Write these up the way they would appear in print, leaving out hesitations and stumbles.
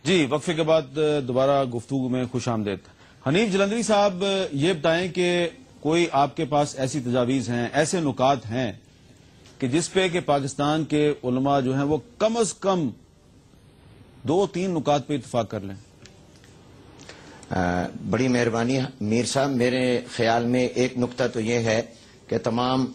جی وقفے کے بعد دوبارہ گفتگو میں خوش آمدید. حنیف جلندری صاحب، یہ بتائیں کہ کوئی آپ کے پاس ایسی تجاویز ہیں، ایسے نکات ہیں کہ جس پہ کہ پاکستان کے علماء جو ہیں وہ کم از کم 2-3 نکات پہ اتفاق کر لیں؟ بڑی مہربانی میر صاحب. میرے خیال میں ایک نقطہ تو یہ ہے کہ تمام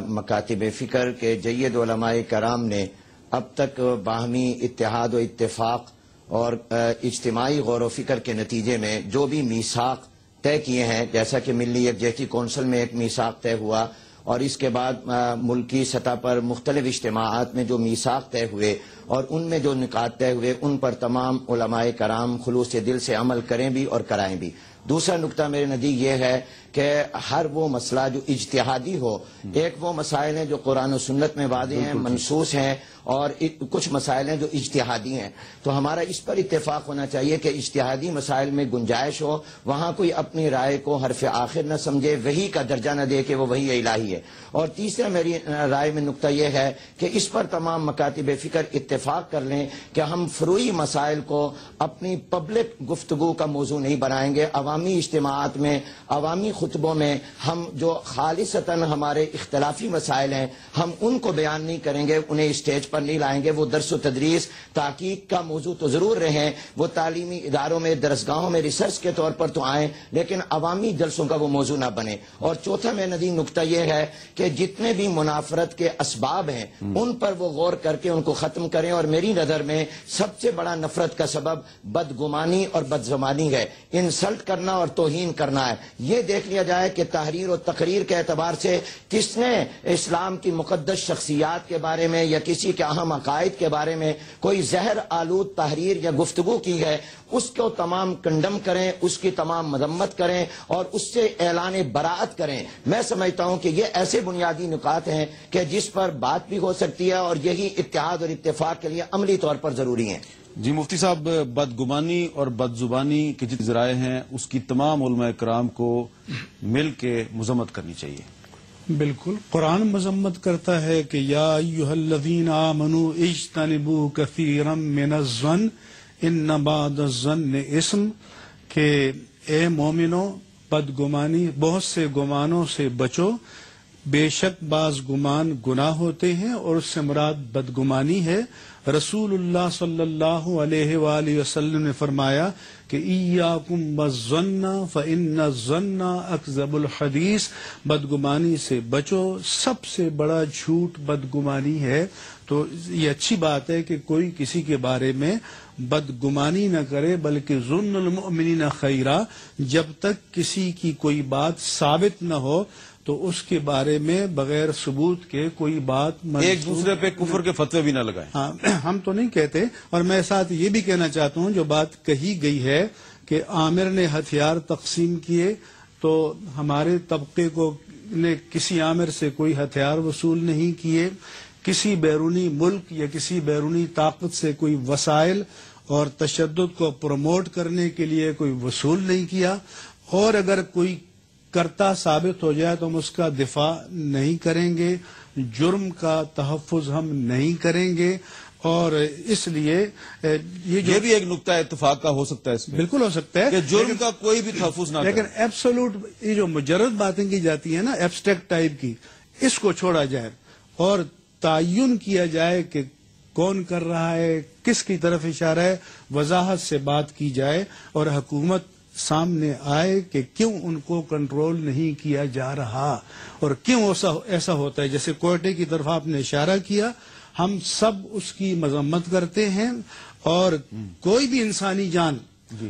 مکاتب فکر کے جید علماء کرام نے اب تک باہمی اتحاد و اتفاق اور اجتماعی غور و فکر کے نتیجے میں جو بھی میثاق طے کیے ہیں، جیسا کہ ملی یکجہتی کونسل میں ایک میثاق طے ہوا اور اس کے بعد ملکی سطح پر مختلف اجتماعات میں جو میثاق طے ہوئے اور ان میں جو نکات طے ہوئے، ان پر تمام علماء کرام خلوص دل سے عمل کریں بھی اور کرائیں بھی. دوسرا نقطہ میرے نزدیک یہ ہے کہ ہر وہ مسئلہ جو اجتہادی ہو، ایک وہ مسائل ہیں جو قرآن و سنت میں واضح ہیں، منصوص ہیں، اور کچھ مسائل ہیں جو اجتہادی ہیں. تو ہمارا اس پر اتفاق ہونا چاہیے کہ اجتہادی مسائل میں گنجائش ہو، وہاں کوئی اپنی رائے کو حرف آخر نہ سمجھے، وحی کا درجہ نہ دے کہ وہ وحی الہی ہے. اور تیسرا میری رائے میں نقطہ یہ ہے کہ اس پر تمام مکاتب فکر اتفاق کر لیں کہ ہم فروعی مسائل کو اپنی پبلک گفتگو کا موضوع نہیں بنائیں گے. عوامی اجتماعات میں، عوامی خطبوں میں ہم جو خالصتاً ہمارے اختلافی مسائل ہیں، ہم ان کو بیان نہیں کریں گے، انہیں اسٹیج پر نہیں لائیں گے. وہ درس و تدریس تحقیق کا موضوع تو ضرور رہیں، وہ تعلیمی اداروں میں، درسگاہوں میں ریسرچ کے طور پر تو آئیں، لیکن عوامی جلسوں کا وہ موضوع نہ بنے. اور چوتھا میں ندی نقطہ یہ ہے کہ جتنے بھی منافرت کے اسباب ہیں ان پر وہ غور کر کے ان کو ختم کریں. اور میری نظر میں سب سے بڑا نفرت کا سبب بدگمانی اور بدزبانی ہے، انسلٹ کرنا اور توہین کرنا ہے. یہ دیکھ لیا جائے کہ تحریر و تقریر کے اعتبار سے کس نے اسلام کی مقدس شخصیات کے بارے میں یا کسی کے اہم عقائد کے بارے میں کوئی زہر آلود تحریر یا گفتگو کی ہے، اس کو تمام کنڈم کریں، اس کی تمام مذمت کریں اور اس سے اعلان براعت کریں. میں سمجھتا ہوں کہ یہ ایسے بنیادی نکات ہیں کہ جس پر بات بھی ہو سکتی ہے اور یہی اتحاد اور اتفاق کے لیے عملی طور پر ضروری ہیں. جی مفتی صاحب، بدگمانی اور بدزبانی کے جتنے ذرائع ہیں اس کی تمام علماء کرام کو مل کے مذمت کرنی چاہیے. بالکل، قرآن مذمت کرتا ہے کہ یا ایھا الذین آمنوا اجتنبوا کثیرا من الظن ان بعض الظن اسم، کہ اے مومنو بدگمانی، بہت سے گمانوں سے بچو، بے شک بعض گمان گناہ ہوتے ہیں اور اس سے مراد بدگمانی ہے. رسول اللہ صلی اللہ علیہ وآلہ وسلم نے فرمایا کہ ایاکم والظن فإن الظن اکذب الحدیث، بدگمانی سے بچو، سب سے بڑا جھوٹ بدگمانی ہے. تو یہ اچھی بات ہے کہ کوئی کسی کے بارے میں بدگمانی نہ کرے، بلکہ ظن المؤمنین خیرا، جب تک کسی کی کوئی بات ثابت نہ ہو تو اس کے بارے میں بغیر ثبوت کے کوئی بات ایک دوسرے پہ کفر کے فتوے بھی نہ لگائیں. ہاں، ہم تو نہیں کہتے. اور میں ساتھ یہ بھی کہنا چاہتا ہوں، جو بات کہی گئی ہے کہ عامر نے ہتھیار تقسیم کیے، تو ہمارے طبقے کو نے کسی عامر سے کوئی ہتھیار وصول نہیں کیے، کسی بیرونی ملک یا کسی بیرونی طاقت سے کوئی وسائل اور تشدد کو پروموٹ کرنے کے لیے کوئی وصول نہیں کیا. اور اگر کوئی کرتا ثابت ہو جائے تو ہم اس کا دفاع نہیں کریں گے، جرم کا تحفظ ہم نہیں کریں گے. اور اس لیے یہ بھی ایک نقطہ اتفاق کا ہو سکتا ہے اس میں، بالکل ہو سکتا ہے کہ جرم کا کوئی بھی تحفظ نہ کرے. لیکن ایبسولوٹ یہ جو مجرد باتیں کی جاتی ہیں نا، ایبسٹریکٹ ٹائپ کی، اس کو چھوڑا جائے اور تعین کیا جائے کہ کون کر رہا ہے، کس کی طرف اشارہ ہے، وضاحت سے بات کی جائے اور حکومت سامنے آئے کہ کیوں ان کو کنٹرول نہیں کیا جا رہا اور کیوں ایسا ہوتا ہے. جیسے کوئٹے کی طرف آپ نے اشارہ کیا، ہم سب اس کی مذمت کرتے ہیں، اور کوئی بھی انسانی جان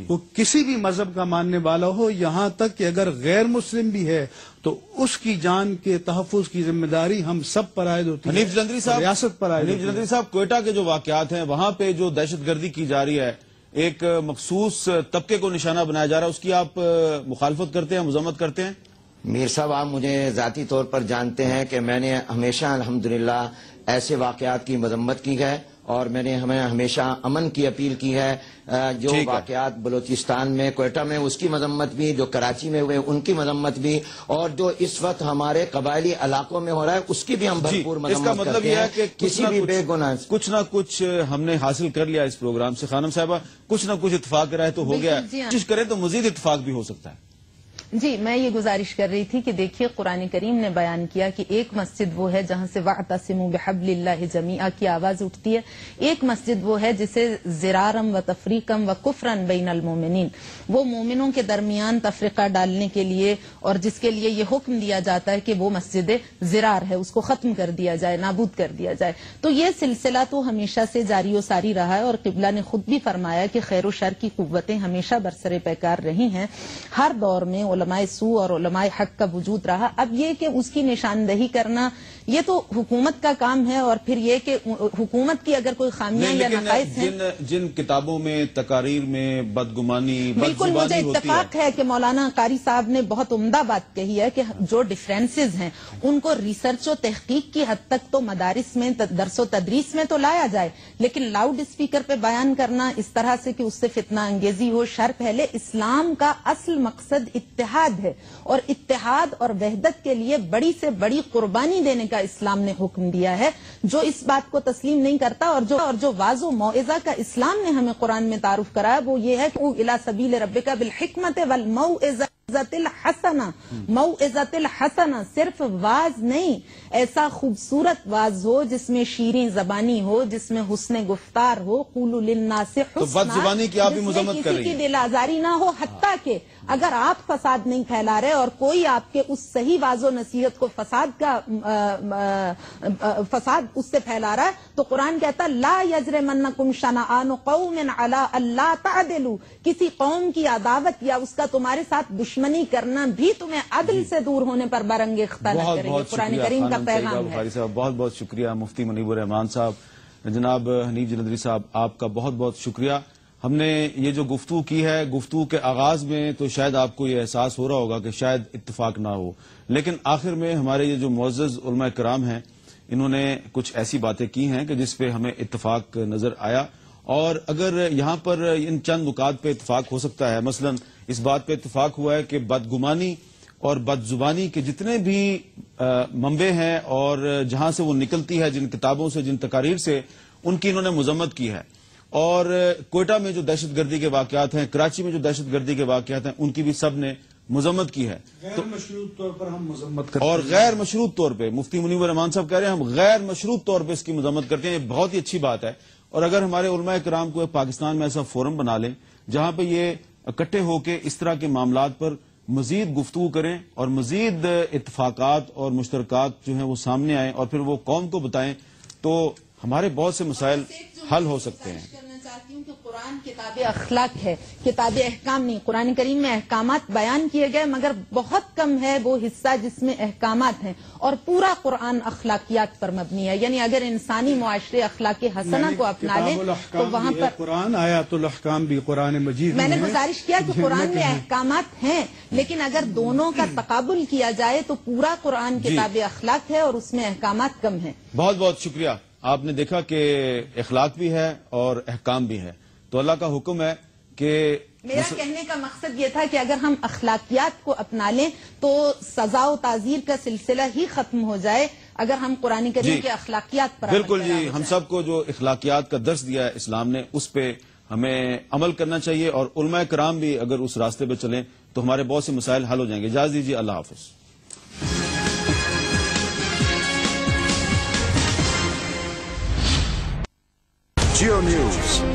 وہ کسی بھی مذہب کا ماننے والا ہو، یہاں تک کہ اگر غیر مسلم بھی ہے تو اس کی جان کے تحفظ کی ذمہ داری ہم سب پر عائد ہوتی ہے. حنیف جلندری صاحب، ریاست پر عائد. حنیف جلندری صاحب، کوئٹہ کے جو واقعات ہیں وہاں پہ جو دہشت گردی کی جا رہی ہے، ایک مخصوص طبقے کو نشانہ بنایا جا رہا ہے، اس کی آپ مخالفت کرتے ہیں، مذمت کرتے ہیں؟ میر صاحب، آپ مجھے ذاتی طور پر جانتے ہیں کہ میں نے ہمیشہ الحمدللہ ایسے واقعات کی مذمت کی ہے اور میں نے ہمیں ہمیشہ امن کی اپیل کی ہے. جو واقعات بلوچستان میں کوئٹہ میں اس کی مذمت بھی, جو کراچی میں ہوئے ان کی مذمت بھی, اور جو اس وقت ہمارے قبائلی علاقوں میں ہو رہا ہے اس کی بھی ہم بھرپور اس کا مذمت مطلب کرتے یہ ہے ہیں. کہ کسی بھی بے گناہ کچھ نہ کچھ ہم نے حاصل کر لیا اس پروگرام سے. خانم صاحبہ, کچھ نہ کچھ اتفاق رائے تو ہو گیا, کوشش کریں تو مزید اتفاق بھی ہو سکتا ہے. جی, میں یہ گزارش کر رہی تھی کہ دیکھیے قرآن کریم نے بیان کیا کہ ایک مسجد وہ ہے جہاں سے وَاعْتَصِمُوا بِحَبْلِ اللَّهِ جَمِيعًا کی آواز اٹھتی ہے, ایک مسجد وہ ہے جسے زرارم و تفریقم و کفرن بین المومنین, وہ مومنوں کے درمیان تفرقہ ڈالنے کے لیے اور جس کے لیے یہ حکم دیا جاتا ہے کہ وہ مسجد زرار ہے, اس کو ختم کر دیا جائے, نابود کر دیا جائے. تو یہ سلسلہ تو ہمیشہ سے جاری و ساری رہا ہے, اور قبلہ نے خود بھی فرمایا کہ خیر و شر کی قوتیں ہمیشہ برسر پیکار رہی ہیں. ہر دور میں علماء سو اور علماء حق کا وجود رہا. اب یہ کہ اس کی نشاندہی کرنا یہ تو حکومت کا کام ہے, اور پھر یہ کہ حکومت کی اگر کوئی خامیاں یا نقائص ہیں, جن کتابوں میں تقاریر میں بدگمانی بالکل مجھے اتفاق ہے کہ مولانا قاری صاحب نے بہت عمدہ بات کہی ہے کہ جو ڈفرینسز ہیں ان کو ریسرچ و تحقیق کی حد تک تو مدارس میں درس و تدریس میں تو لایا جائے, لیکن لاؤڈ اسپیکر پہ بیان کرنا اس طرح سے کہ اس سے فتنہ انگیزی ہو, شر پھیلے. اسلام کا اصل مقصد اتحاد ہے, اور اتحاد اور وحدت کے لیے بڑی سے بڑی قربانی دینے کا اسلام نے حکم دیا ہے. جو اس بات کو تسلیم نہیں کرتا اور جو واضح و موعظہ کا اسلام نے ہمیں قرآن میں تعارف کرایا وہ یہ ہے کہ اِلیٰ سبیل ربک بالحکمت والموعظۃ الحسنہ. موعظۃ الحسنہ صرف واز نہیں, ایسا خوبصورت واز ہو جس میں شیریں زبانی ہو, جس میں حسن گفتار ہو, قولوا للناس حسنا, تو بد زبانی کی آپ بھی مذمت کر رہی ہیں, کسی کی دل آزاری نہ ہو. حتیٰ کہ اگر آپ فساد نہیں پھیلا رہے اور کوئی آپ کے اس صحیح واز و نصیحت کو فساد اس سے پھیلا رہا ہے تو قرآن کہتا لا یجرمنکم شنآن قوم علی الا تعدلوا, کسی قوم کی عداوت یا اس کا تمہارے ساتھ دشمنی کرنا بھی تمہیں عدل سے دور ہونے پر برنگ اختہ نہ کرے. یہ قرآن کریم کا پیغام ہے. بہت بہت شکریہ مفتی منیب الرحمان صاحب. جناب حنیف جلندری صاحب, آپ کا بہت بہت شکریہ. ہم نے یہ جو گفتگو کی ہے, گفتگو کے آغاز میں تو شاید آپ کو یہ احساس ہو رہا ہوگا کہ شاید اتفاق نہ ہو, لیکن آخر میں ہمارے یہ جو معزز علماء کرام ہیں انہوں نے کچھ ایسی باتیں کی ہیں کہ جس پہ ہمیں اتفاق نظر آیا. اور اگر یہاں پر ان چند نکات پہ اتفاق ہو سکتا ہے, مثلا اس بات پہ اتفاق ہوا ہے کہ بدگمانی اور بد زبانی کے جتنے بھی منبع ہیں اور جہاں سے وہ نکلتی ہے, جن کتابوں سے, جن تقاریر سے, ان کی انہوں نے مذمت کی ہے. اور کوئٹہ میں جو دہشت گردی کے واقعات ہیں, کراچی میں جو دہشت گردی کے واقعات ہیں, ان کی بھی سب نے مذمت کی ہے. غیر مشروط طور پر ہم مذمت کرتے ہیں, اور غیر مشروط طور پہ مفتی منیب الرحمان صاحب کہہ رہے ہیں ہم غیر مشروط طور پہ اس کی مذمت کرتے ہیں. یہ بہت ہی اچھی بات ہے. اور اگر ہمارے علماء کرام کو پاکستان میں ایسا فورم بنا لیں جہاں پہ یہ اکٹھے ہو کے اس طرح کے معاملات پر مزید گفتگو کریں اور مزید اتفاقات اور مشترکات جو ہیں وہ سامنے آئیں اور پھر وہ قوم کو بتائیں, تو ہمارے بہت سے مسائل حل ہو سکتے ہیں. چاہتی ہوں کہ قرآن کتاب اخلاق ہے, کتاب احکام نہیں. قرآن کریم میں احکامات بیان کیے گئے مگر بہت کم ہے وہ حصہ جس میں احکامات ہیں, اور پورا قرآن اخلاقیات پر مبنی ہے. یعنی اگر انسانی معاشرے اخلاق حسنہ کو اپنا لیں تو وہاں پر قرآن آیات الاحکام بھی قرآن مجید میں نے گزارش کیا کہ قرآن میں احکامات ہیں, لیکن اگر دونوں کا تقابل کیا جائے تو پورا قرآن کتاب اخلاق ہے اور اس میں احکامات کم ہیں. بہت بہت شکریہ. آپ نے دیکھا کہ اخلاق بھی ہے اور احکام بھی ہے, تو اللہ کا حکم ہے کہ میرا کہنے کا مقصد یہ تھا کہ اگر ہم اخلاقیات کو اپنا لیں تو سزا و تعزیر کا سلسلہ ہی ختم ہو جائے اگر ہم قرآن کریم کے اخلاقیات پر بالکل جی, ہم سب کو جو اخلاقیات کا درس دیا ہے اسلام نے اس پہ ہمیں عمل کرنا چاہیے, اور علماء کرام بھی اگر اس راستے پہ چلیں تو ہمارے بہت سے مسائل حل ہو جائیں گے. اجازت دیجیے, اللہ حافظ. Geo News.